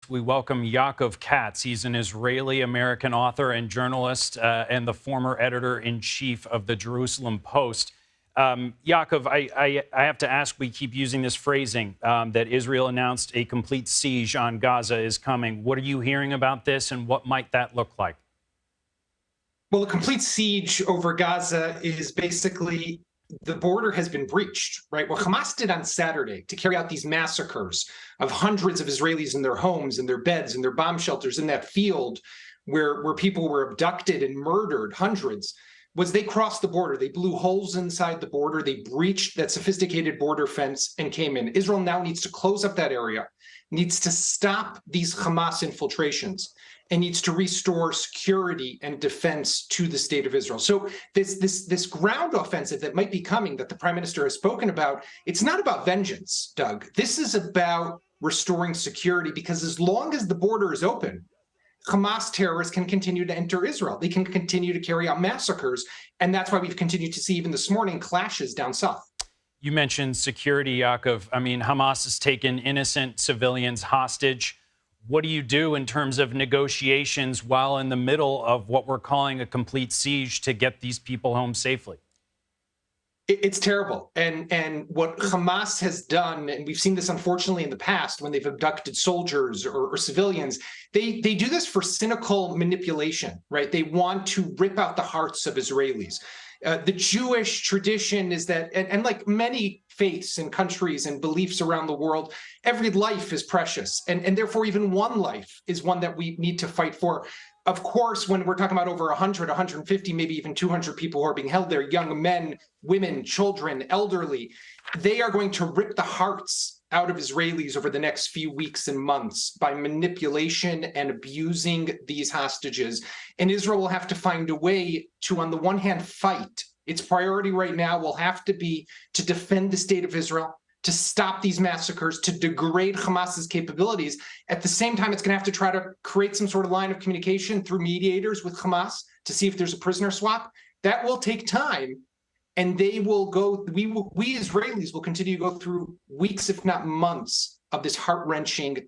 We welcome Yaakov Katz. He's an Israeli-American author and journalist and the former editor-in-chief of the Jerusalem Post. Yaakov, I have to ask, we keep using this phrasing that Israel announced a complete siege on Gaza is coming. What are you hearing about this, and what might that look like? Well, a complete siege over Gaza is basically the border has been breached, right? What Hamas did on Saturday to carry out these massacres of hundreds of Israelis in their homes, in their beds, in their bomb shelters, in that field where people were abducted and murdered, hundreds, was they crossed the border. They blew holes inside the border. They breached that sophisticated border fence and came in. Israel now needs to close up that area, needs to stop these Hamas infiltrations, and needs to restore security and defense to the state of Israel. So this ground offensive that might be coming, that the prime minister has spoken about, it's not about vengeance, Doug. This is about restoring security, because as long as the border is open, Hamas terrorists can continue to enter Israel. They can continue to carry out massacres. And that's why we've continued to see, even this morning, clashes down south. You mentioned security, Yaakov. I mean, Hamas has taken innocent civilians hostage. What do you do in terms of negotiations while in the middle of what we're calling a complete siege to get these people home safely? It's terrible. And what Hamas has done, and we've seen this unfortunately in the past when they've abducted soldiers or civilians, they do this for cynical manipulation, right? They want to rip out the hearts of Israelis. The Jewish tradition is that, and like many faiths and countries and beliefs around the world, every life is precious. And therefore, even one life is one that we need to fight for. Of course, when we're talking about over 100, 150, maybe even 200 people who are being held there, young men, women, children, elderly, they are going to rip the hearts out of Israelis over the next few weeks and months by manipulation and abusing these hostages. And Israel will have to find a way to, on the one hand, fight. Its priority right now will have to be to defend the state of Israel, to stop these massacres, to degrade Hamas's capabilities. At the same time, it's going to have to try to create some sort of line of communication through mediators with Hamas to see if there's a prisoner swap. That will take time. And they will go, we Israelis will continue to go through weeks, if not months, of this heart-wrenching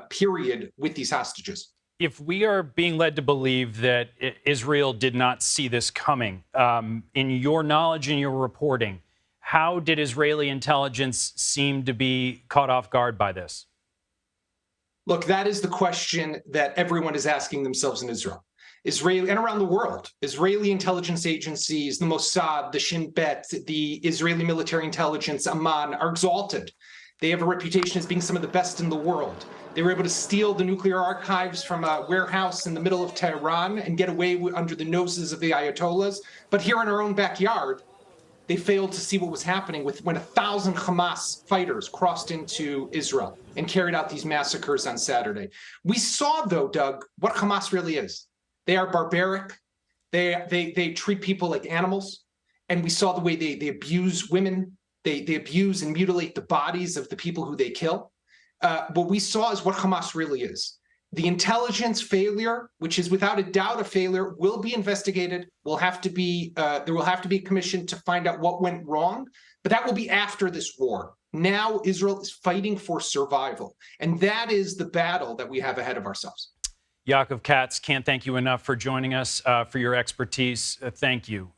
period with these hostages. If we are being led to believe that Israel did not see this coming, in your knowledge and your reporting, how did Israeli intelligence seem to be caught off guard by this? Look, that is the question that everyone is asking themselves in Israel. Israeli and around the world, Israeli intelligence agencies, the Mossad, the Shin Bet, the Israeli military intelligence, Amman, are exalted. They have a reputation as being some of the best in the world. They were able to steal the nuclear archives from a warehouse in the middle of Tehran and get away under the noses of the Ayatollahs. But here in our own backyard, they failed to see what was happening when 1,000 Hamas fighters crossed into Israel and carried out these massacres on Saturday. We saw, though, Doug, what Hamas really is. They are barbaric. They treat people like animals. And we saw the way they abuse women. They abuse and mutilate the bodies of the people who they kill. What we saw is what Hamas really is. The intelligence failure, which is without a doubt a failure, will be investigated. There will have to be a commission to find out what went wrong, but that will be after this war. Now Israel is fighting for survival, and that is the battle that we have ahead of ourselves. Yaakov Katz, can't thank you enough for joining us, for your expertise. Thank you.